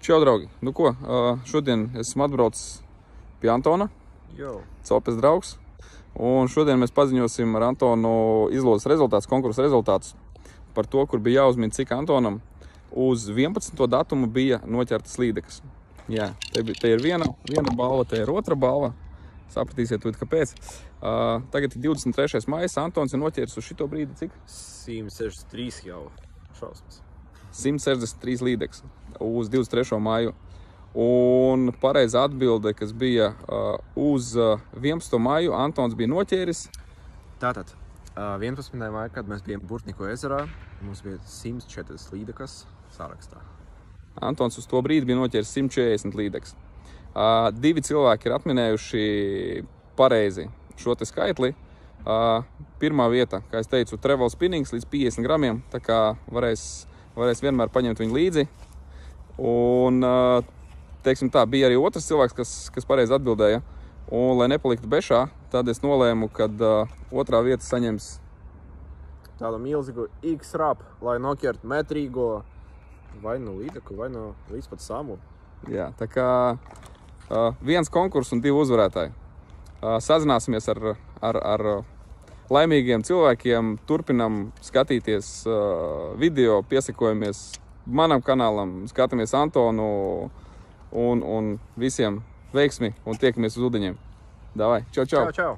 Čau, draugi! Nu ko, šodien esmu atbraucis pie Antona, Copes draugs. Un šodien mēs paziņosim ar Antonu izlozes rezultātus, konkursa rezultātus par to, kur bija jāuzmina, cik Antonam uz 11. datumu bija noķertas līdekas. Jā, te ir viena balva, te ir otra balva. Sapratīsiet, kāpēc. Tagad ir 23. maijs, Antons ir noķēris uz šito brīdi cik? 163 jau šausmas. 163 līdekas uz 23. maiju. Un pareiza atbilde, kas bija uz 11. maiju, Antons bija noķēris. Tātad, 11. maiju, kad mēs bijām Burtniku ezerā, mums bija 140 līdekas sarakstā. Antons uz to brīdi bija noķēris 140 līdekas. Divi cilvēki ir atminējuši pareizi šo te skaitli. Pirmā vieta, kā es teicu, travel spinnings līdz 50 gramiem, tā kā varēs vienmēr paņemt viņu līdzi. Un, teiksim tā, bija arī otrs cilvēks, kas pareizi atbildēja. Un, lai nepaliktu bešā, tad es nolēmu, kad otrā vieta saņems tādu milzīgu X-rap, lai noķert metrīgo vai nu līdeku, vai nu līdz pat samu. Jā, tā kā viens konkurss un divi uzvarētāji. Sazināsimies ar laimīgiem cilvēkiem, turpinam skatīties video, piesakojamies manam kanālam, skatāmies Antonu un visiem veiksmi un tiekamies uz ūdeņiem. Davai, čau! Čau!